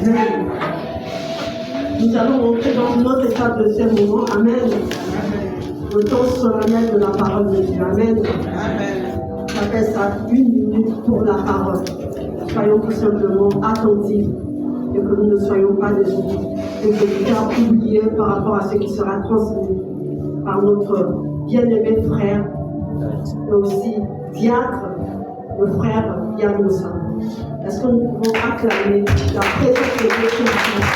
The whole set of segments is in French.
Amen. Nous allons entrer dans une autre étape de ces moments. Amen. Le temps solennel de la parole de Dieu. Amen. J'appelle ça 1 minute pour la parole. Soyons tout simplement attentifs et que nous ne soyons pas déçus et que nous soyons oubliés par rapport à ce qui sera transmis par notre bien-aimé frère et aussi diacre, le frère Yanosa. Est-ce que nous pouvons acclamer la présence de Dieu sur notre vie?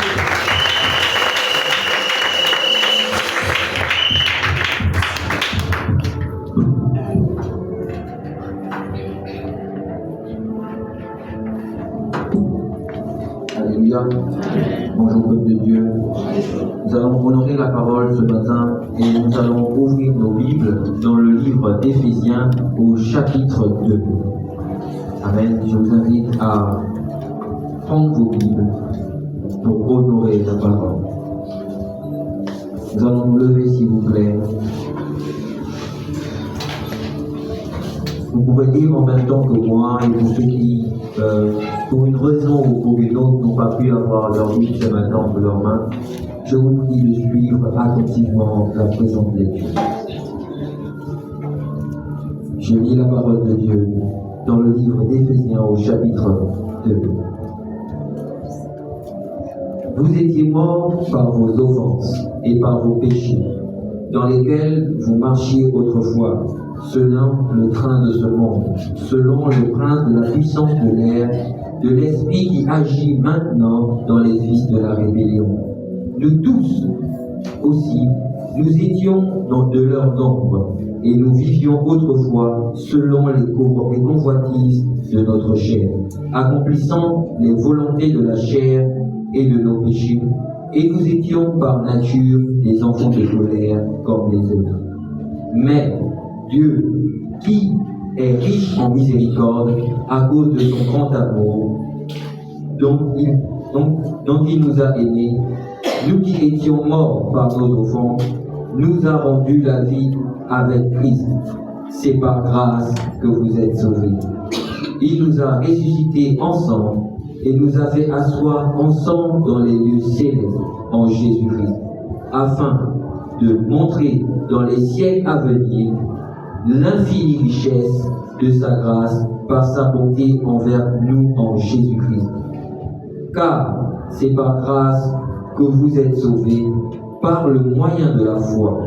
Alléluia. Bonjour peuple de Dieu. Nous allons honorer la parole ce matin et nous allons ouvrir nos Bibles dans le livre d'Éphésiens au chapitre 2. Amen. Je vous invite à prendre vos Bibles pour honorer la parole. Nous allons nous lever s'il vous plaît. Vous pouvez lire en même temps que moi et pour ceux qui, pour une raison ou pour une autre, n'ont pas pu avoir leur Bible ce matin entre leurs mains, je vous prie de suivre attentivement la présence de Dieu. Je lis la parole de Dieu dans le livre d'Éphésiens au chapitre 2. Vous étiez morts par vos offenses et par vos péchés, dans lesquels vous marchiez autrefois, selon le train de ce monde, selon le prince de la puissance de l'air, de l'esprit qui agit maintenant dans les fils de la rébellion. Nous tous aussi, nous étions de leur nombre, et nous vivions autrefois selon les convoitises de notre chair, accomplissant les volontés de la chair et de nos péchés, et nous étions par nature des enfants de colère comme les autres. Mais Dieu, qui est riche en miséricorde à cause de son grand amour, dont il nous a aimés, nous qui étions morts par nos offenses, nous a rendu la vie avec Christ. C'est par grâce que vous êtes sauvés. Il nous a ressuscités ensemble et nous a fait asseoir ensemble dans les lieux célestes en Jésus-Christ, afin de montrer dans les siècles à venir l'infinie richesse de sa grâce par sa bonté envers nous en Jésus-Christ. Car c'est par grâce que vous êtes sauvés par le moyen de la foi.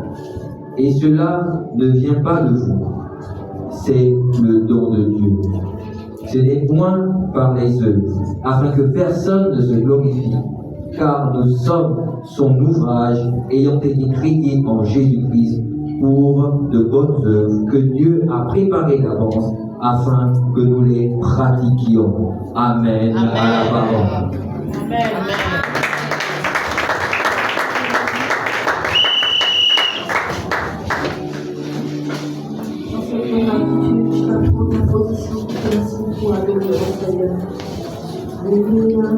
Et cela ne vient pas de vous, c'est le don de Dieu. Ce n'est point par les œuvres, afin que personne ne se glorifie, car nous sommes son ouvrage ayant été créés en Jésus-Christ pour de bonnes œuvres que Dieu a préparées d'avance afin que nous les pratiquions. Amen. Amen. À la parole. Amen. Dans cette même attitude, je vais prendre la position merci pour adorer le Seigneur. Alléluia.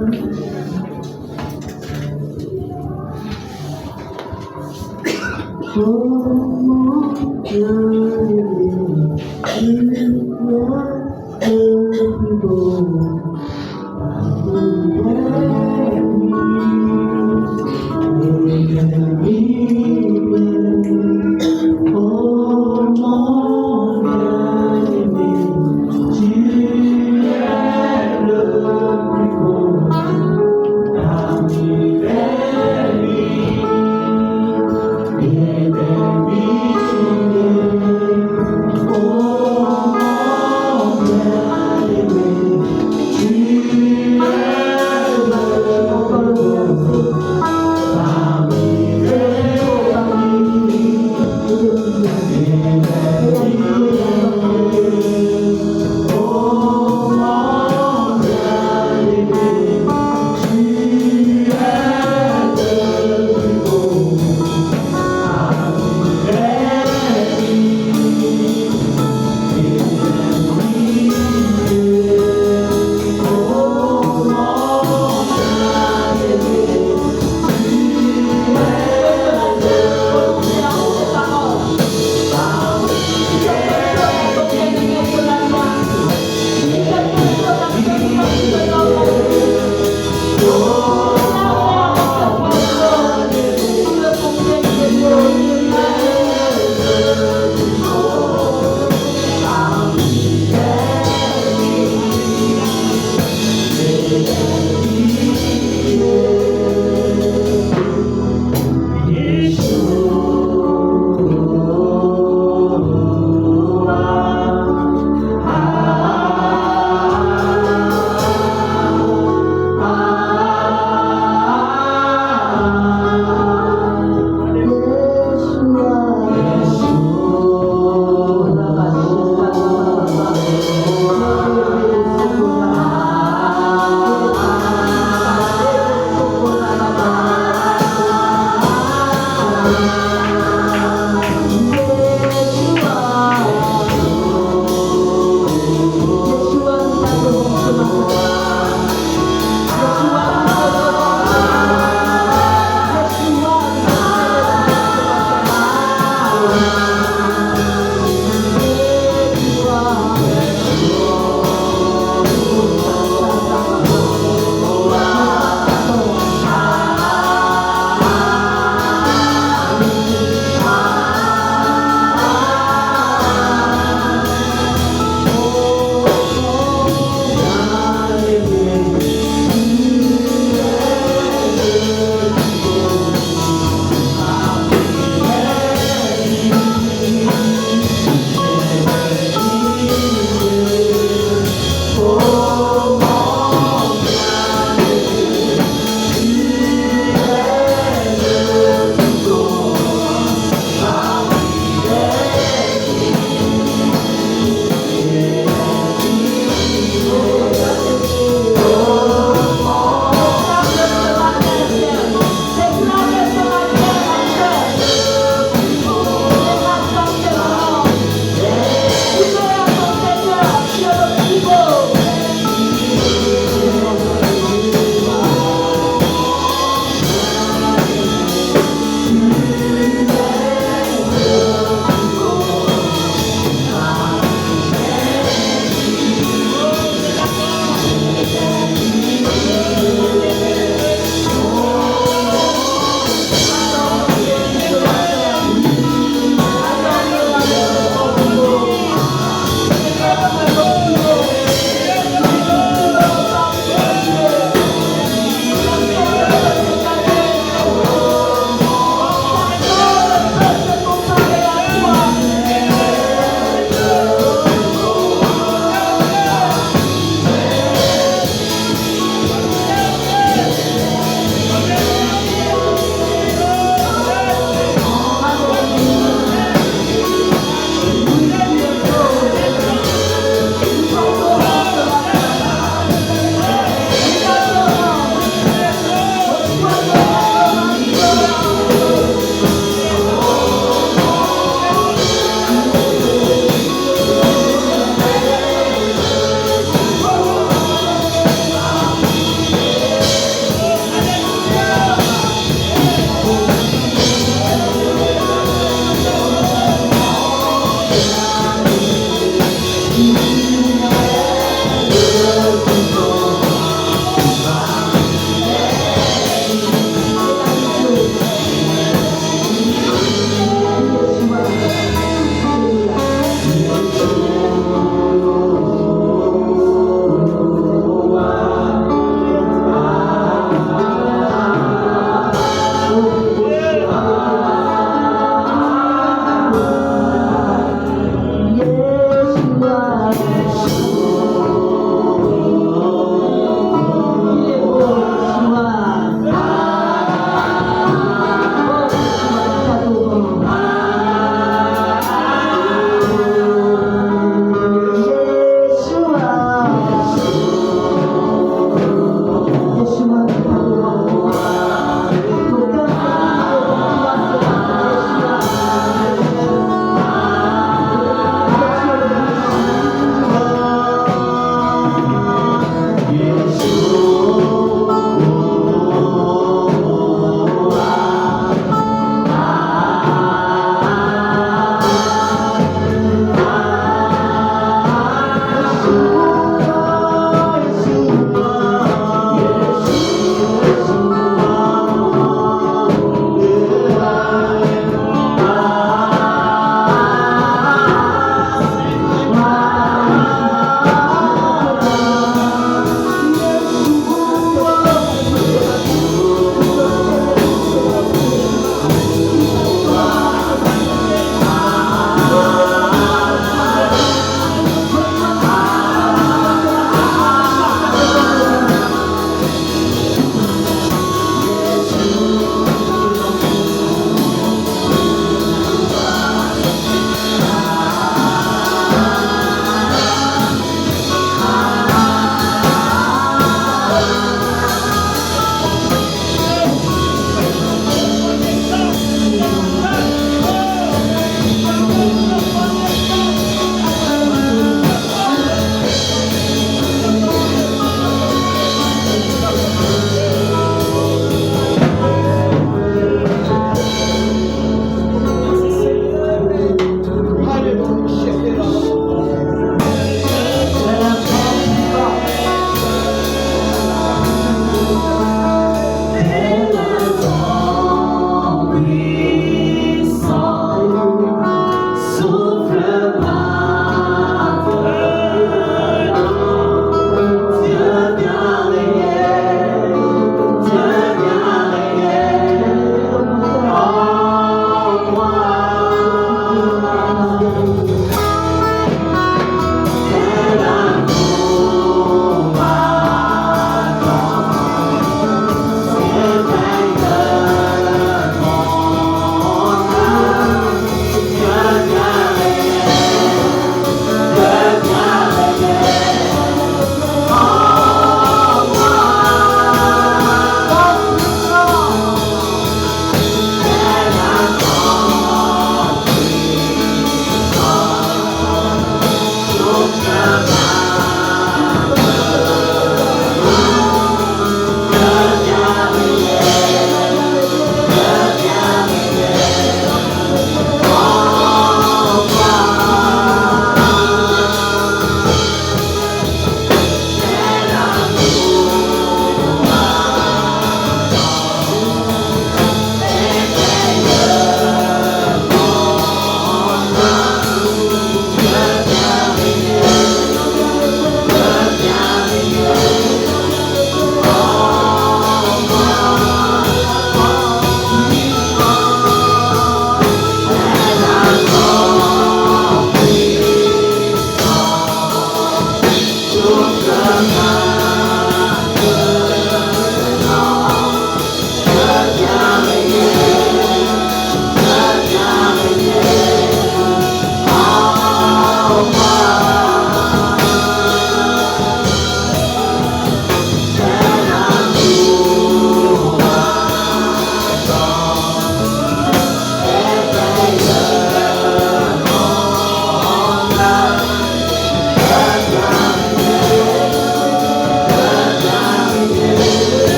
Comment bien-aimé, il est le plus beau. Yeah.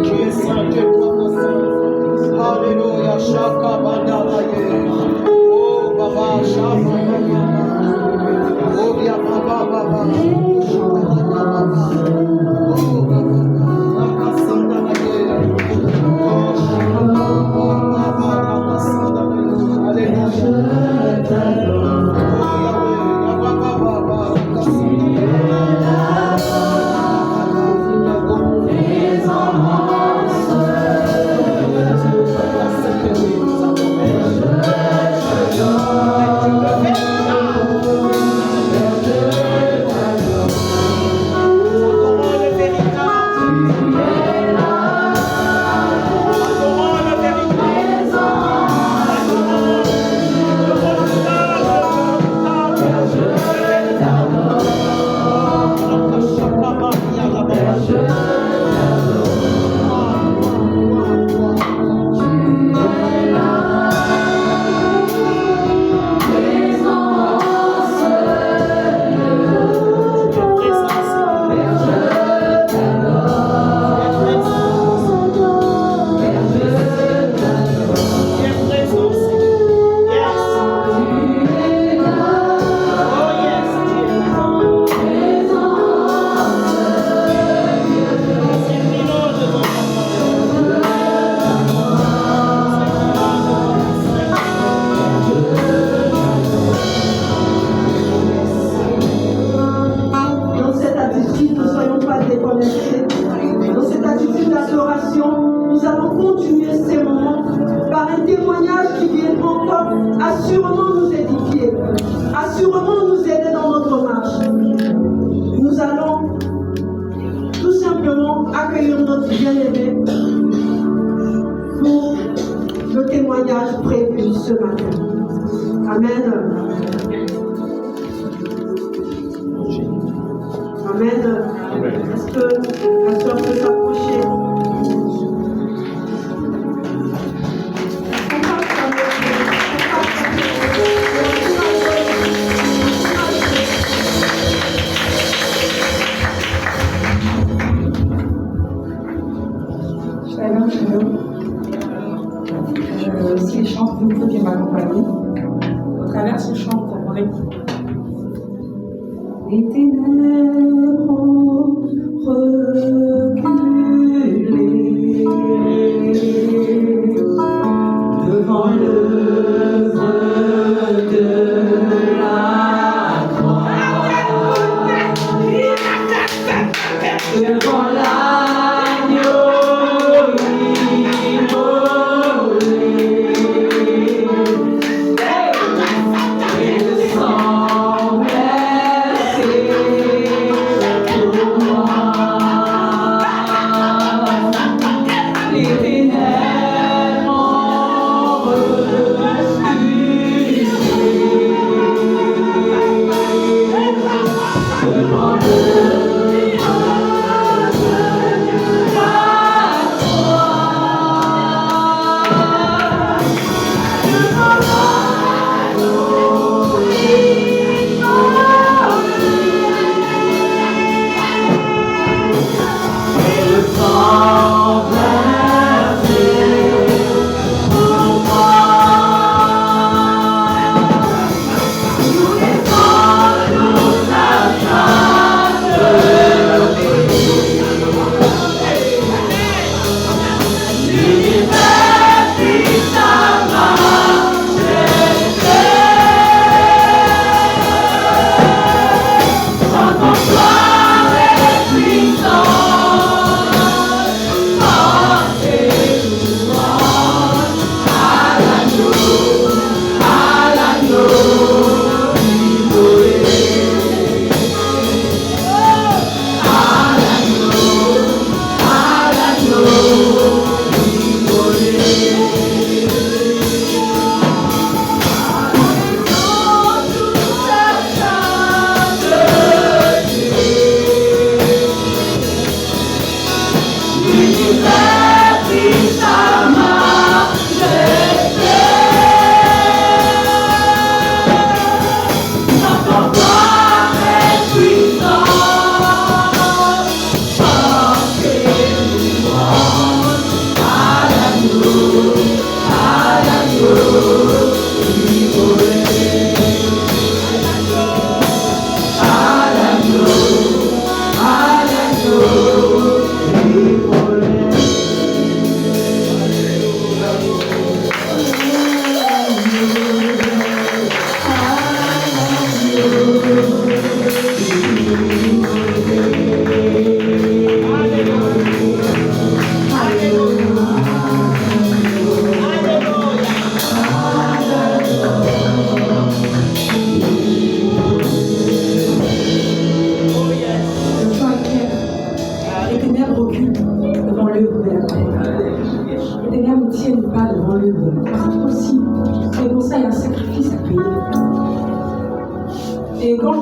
Tu es saint, tu es papa saint. Alléluia, Shaka Bandalaye. Oh Baba, Shaka Bandalaye. Oh Bia Baba Baba. Shaka Baba. Oh Baba, Raka Sandalaye. Oh Shaka Baba, Raka Sandalaye. Alléluia. Oh Yahweh, Yababa Baba, Raka assurément nous édifier, assurément nous aider dans notre marche. Nous allons tout simplement accueillir notre bien-aimé pour le témoignage prévu ce matin. Amen. Amen. Est-ce que la sœur peut s'approcher? Ces chants qui m'accompagnent, au travers ce chant, on écoute. Les ténèbres ont reculé devant l'œuvre de la croix, devant l'agneau immolé, et le sang versé pour moi.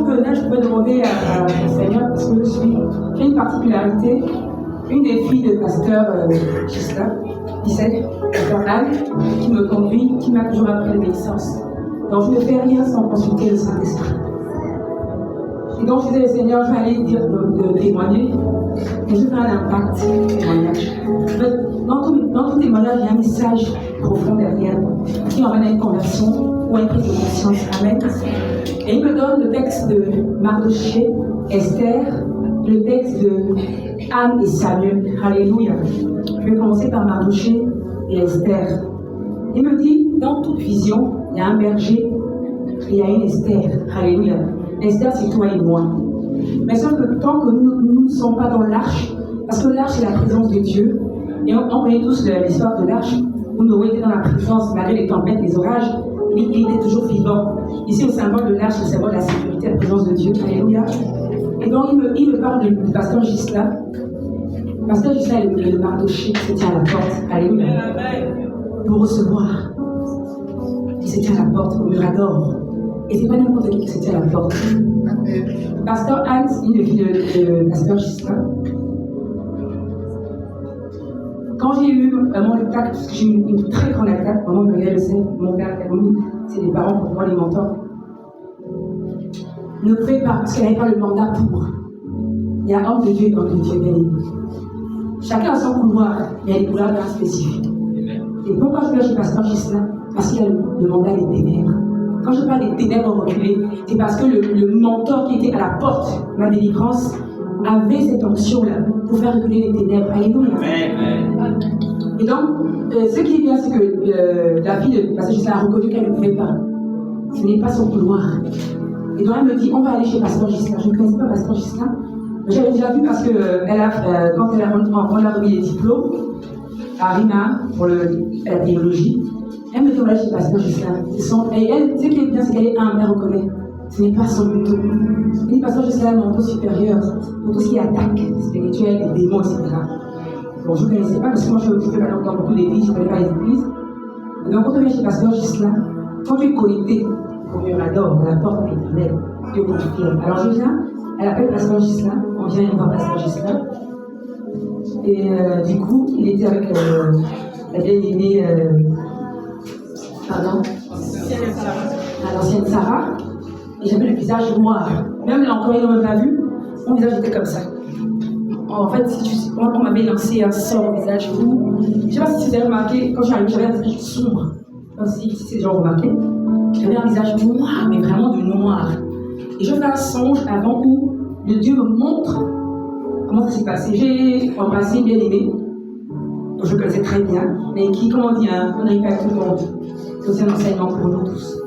venais, je pouvais demander au Seigneur, parce que j'ai une particularité. Une des filles de pasteur Gisela, pasteur Anne, qui me conduit, qui m'a toujours appris l'obéissance. Donc je ne fais rien sans consulter le Saint-Esprit. Et donc je disais, Seigneur, je vais aller dire de témoigner, et je fais un impact témoignage. Dans tout témoignage, il y a un message profond derrière qui m'amène à une conversion ou à une prise de conscience. Amen. Et il me donne le texte de Mardochée, Esther, le texte de Anne et Samuel. Alléluia. Je vais commencer par Mardochée et Esther. Il me dit, dans toute vision, il y a un berger et il y a une Esther. Alléluia. Esther, c'est toi et moi. Mais sauf que tant que nous ne sommes pas dans l'arche, parce que l'arche, c'est la présence de Dieu, et on connaît tous l'histoire de l'arche, où Noé était dans la présence, malgré les tempêtes, les orages, mais il était toujours vivant. Ici, le symbole de l'arche, le symbole de la sécurité, la présence de Dieu. Alléluia. Et donc, il me parle du pasteur Gisela. Pasteur Gisela est le Mardochée qui se tient à la porte. Alléluia. Pour recevoir. Il se tient à la porte, au Mirador. Et c'est pas n'importe qui se tient à la porte. Pasteur Hans, il est le fils de pasteur Gisela. Quand j'ai eu mon attaque, parce que j'ai eu une très grande attaque, maman me le sait, mon père, c'est des parents pour moi, les mentors. Ne prenez pas, parce qu'elle n'avait pas le mandat pour. Il y a homme de Dieu et homme de Dieu, bien aimé. Chacun a son couloir, il y a des couloirs bien spécifiques. Et pourquoi je vais chez pasteur Gisela? Parce qu'il y a le mandat des ténèbres. Quand je parle des ténèbres reculées, c'est parce que le mentor qui était à la porte de ma délivrance avait cette onction-là pour faire reculer les ténèbres. Alléluia. Et donc, ce qui est bien, c'est que la fille de pasteur Gisela a reconnu qu'elle ne pouvait pas. Ce n'est pas son couloir. Et donc elle me dit, on va aller chez pasteur Gisela. Je ne connaissais pas pasteur Gisela. J'avais déjà vu parce que quand elle a remis les diplômes à Rima pour la théologie, elle me dit, on va aller chez pasteur Gisela. Et elle, ce qui est bien, c'est qu'elle est humble, elle reconnaît. Ce n'est pas son manteau. Elle dit, pasteur Gisela, mon manteau supérieur, pour tout ce qui est attaque spirituelle, les démons, etc. Bon, je ne connaissais pas parce que moi, je ne fais pas dans beaucoup d'églises, je ne connais pas les églises. Et donc, quand on vient chez pasteur Gisela, quand tu es connecté au Mirador, à la porte des ténèbres, Dieu confirme. Alors je viens, elle appelle pasteur Gisela, on vient et on voit pasteur Gisela. Et du coup, il était avec la bien-aimée, l'ancienne Sarah, et j'avais le visage noir. Même l'encore, ils n'ont même pas vu, mon visage était comme ça. En fait, on m'avait lancé un sort au visage. Je ne sais pas si vous avez remarqué, quand j'arrive, j'avais un visage sombre. Si c'est déjà remarqué. J'avais un visage noir, mais vraiment du noir. Et je fais un songe avant où le Dieu me montre comment ça s'est passé. J'ai embrassé une bien-aimée, dont je connaissais très bien, mais qui, comment dire, on n'arrive pas à tout le monde. C'est aussi un enseignement pour nous tous.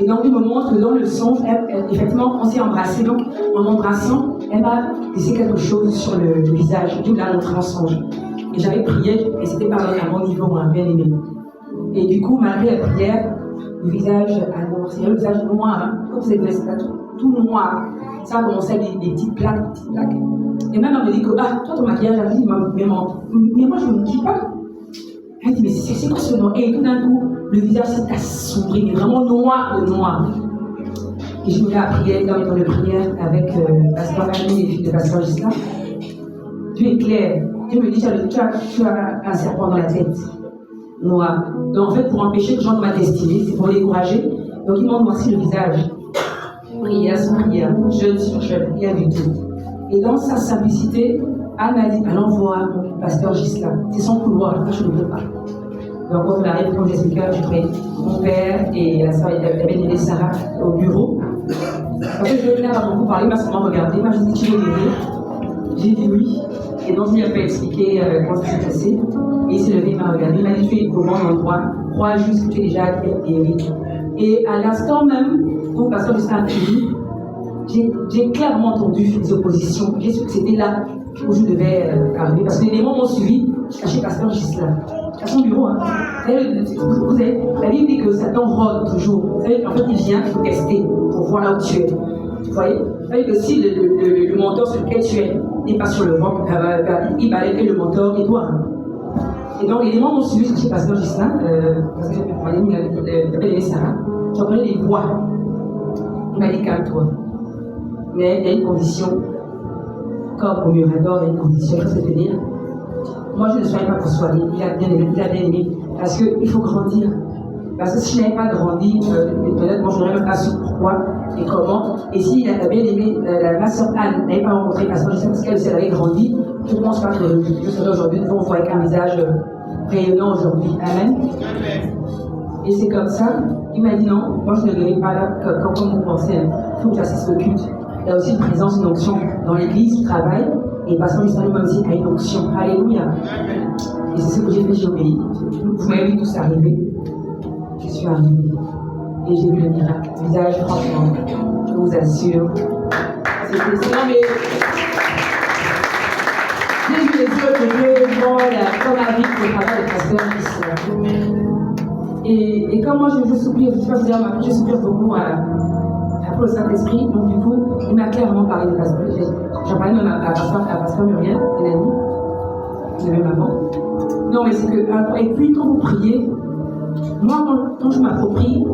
Et donc, il me montre que dans le songe, effectivement, on s'est embrassé. Donc, en m'embrassant, elle m'a laissé quelque chose sur le visage. Dieu me l'a montré en songe. Et j'avais prié, et c'était par à mon niveau, bien aimé. Et du coup, malgré la prière, le visage alors, c'est le visage noir, hein. Comme vous avez vu, c'est tout noir. Ça a commencé à des petites plaques, Et même elle me dit que, toi ton maquillage, elle dit, mais moi je ne me maquille pas. Elle dit, mais c'est quoi ce nom? Et tout d'un coup, le visage s'est assombri, mais vraiment noir de noir. Et je me mets à prier, dans les temps de prière, avec pasteur Annie et les filles de pasteur Gisela. Dieu est clair. Dieu me dit, tu as un serpent dans la tête. Noir. Donc en fait, pour empêcher que j'entre ma destinée, c'est pour décourager. Donc ils m'ont noirci le visage. Prière sur prière, jeûne sur jeûne, rien du tout. Et dans sa simplicité, Anne m'a dit, allons voir mon pasteur Gisela. C'est son couloir, moi je ne veux pas. Donc quand on arrive, comme j'expliquais, j'ai pris mon père et la soeur, il avait aidé Sarah au bureau. Parce que je venais avoir beaucoup parlé, il m'a seulement regardé, il m'a dit, tu veux m'aider? J'ai dit oui. Et donc il m'a fait expliquer comment ça s'est passé. Et il s'est levé, il m'a regardé, il m'a dit, tu es au bon endroit, crois juste que tu es déjà guéri. Et à l'instant même, où le pasteur Gisela a fini, j'ai clairement entendu des oppositions. J'ai su que c'était là où je devais arriver. Parce que les démons m'ont suivi, je cachais pasteur Gisela. À son bureau, hein. Vous savez, la Bible dit que Satan rôde toujours. Vous savez, en fait, il vient pour tester, pour voir là où tu es. Vous voyez? Vous savez que si le mentor sur lequel tu es n'est pas sur le roc, il va aller le mentor et toi. Et donc, les démons m'ont suivi chez pasteur Gisela, parce que il avait aimé Sarah. J'entendais des voix. Il m'a dit, calme-toi. Mais il y a une condition. Comme au Mirador, il y a une condition, il faut se tenir. Moi, je ne soigne pas pour soigner. Il a bien aimé. Parce qu'il faut grandir. Parce que si je n'avais pas grandi, peut-être moi je n'aurais même pas su pourquoi et comment. Et si elle a bien aimé, ma soeur Anne n'avait pas rencontré Pasteur Gislain parce qu'elle, si elle avait grandi, je ne pense pas que je serais aujourd'hui devant vous avec un visage rayonnant aujourd'hui. Amen. Et c'est comme ça, il m'a dit non, moi je ne guéris pas là comme vous pensez. Il faut que j'assiste au culte. Il y a aussi une présence, une onction dans l'église qui travaille. Et Pasteur Gislain lui-même aussi a une onction. Alléluia. Et c'est ce que j'ai fait, j'ai obéi. Vous m'avez vu tous arriver. Je suis arrivée et j'ai vu le miracle. Le visage, franchement, je vous assure. C'était ça, mais j'ai vu les yeux de Dieu, comme la vie pour le travail de Pasteur Gislain. Et comme moi je soupire, je ne sais pas si vous avez remarqué, je soupire beaucoup pour le Saint-Esprit. Donc du coup, il m'a clairement parlé de Pasteur. J'en parlais même à Pasteur Muriel, une amie, de même avant. Non, mais c'est que, et puis quand vous priez, moi, quand je m'approprie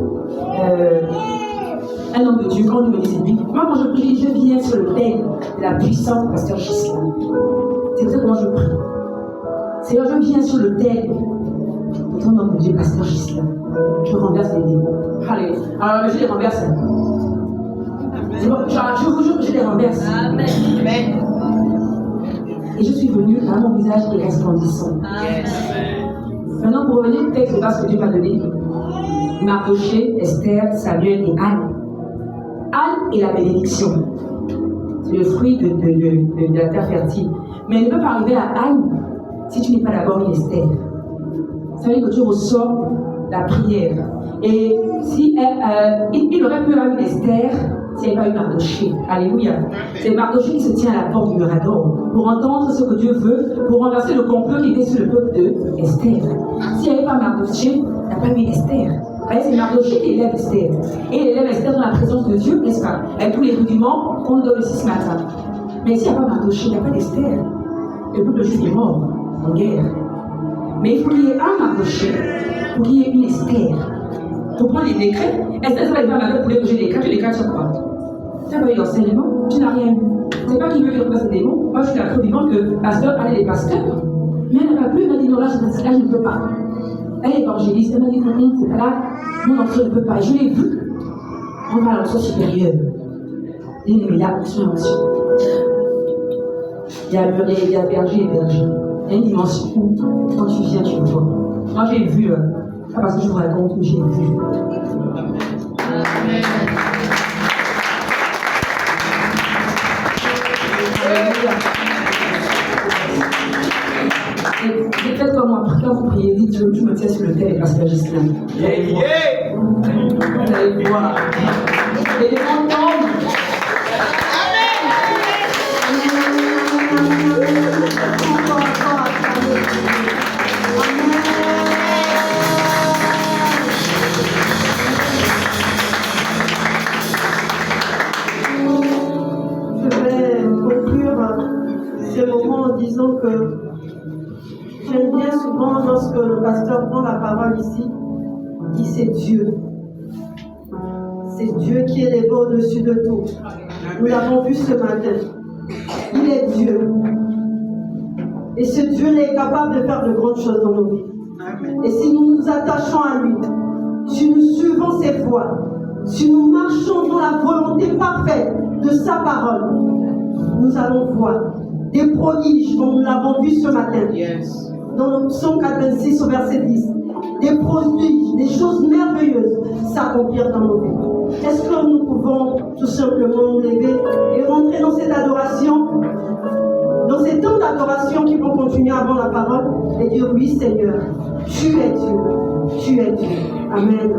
un homme de Dieu, quand il me dit lui, moi, quand je prie, je viens sur le thème de la puissance de Pasteur Gislain. C'est comme ça que moi je prie. C'est quand je viens sur le thème de ton homme de Dieu, Pasteur Gislain. Je renverse les démons. Allez, alors je les renverse. C'est bon, je vous jure que je les renverse. Amen. Et je suis venue, là, mon visage est resplendissant. Maintenant, pour revenir au texte de base que Dieu m'a donné, Mardoché, Esther, Samuel et Anne. Anne est la bénédiction. C'est le fruit de la terre fertile. Mais elle ne peut pas arriver à Anne si tu n'es pas d'abord une Esther. Ça veut dire que tu ressors la prière. Et si il aurait pu avoir une Esther s'il n'y avait pas eu Mardoché. Alléluia. C'est Mardoché qui se tient à la porte du Mirador pour entendre ce que Dieu veut, pour renverser le complot qui était sur le peuple de Esther. S'il n'y avait pas Mardoché, il n'y a pas eu Esther. C'est Mardoché qui élève Esther. Et il élève Esther dans la présence de Dieu, n'est-ce pas? Avec tous les rudiments qu'on nous donne ici ce matin. Mais s'il n'y a pas Mardoché, il n'y a pas d'Esther. Le peuple juif est mort en guerre. Mais il faut qu'il y ait un Mardoché pour qu'il y ait une Esther. Pour prendre les décrets, Esther, ça va être pas mal pour que j'ai des décrets, tu les décrets sur quoi? Tu n'as pas eu d'enseignement, tu n'as rien eu. C'est pas qui veut qu'il repasse des démons. Moi, je suis la preuve vivante que pasteur allait les pasteurs. Mais elle n'a pas pu, elle m'a dit non, là, je ne peux pas. Elle est évangéliste, elle m'a dit non, c'est pas là, mon enfant ne peut pas. Et je l'ai vu. On va à l'onction supérieure. Il y a une onction. Il y a berger et berger. Il y a une dimension où, quand tu viens, tu le vois. Moi, j'ai vu, pas parce que je vous raconte, mais j'ai vu. Amen. Et faites comme moi, quand vous priez, dites je me tiens sur le thème et Pasteur Gislain. Vous allez voir. Et les gens tombent. Je vais conclure ce moment en disant que j'aime bien souvent lorsque le pasteur prend la parole ici, il dit c'est Dieu. C'est Dieu qui est élevé au-dessus de tout. Nous l'avons vu ce matin. Il est Dieu. Et ce Dieu est capable de faire de grandes choses dans nos vies. Et si nous nous attachons à lui, si nous suivons ses voies, si nous marchons dans la volonté parfaite de sa parole, nous allons voir des prodiges comme nous l'avons vu ce matin. Dans le psaume 86 au verset 10. Des prodiges, des choses merveilleuses s'accomplir dans nos vies. Est-ce que nous pouvons tout simplement nous lever et rentrer dans cette adoration, dans ces temps d'adoration qui vont continuer avant la parole et dire oui Seigneur, tu es Dieu, tu es Dieu. Amen.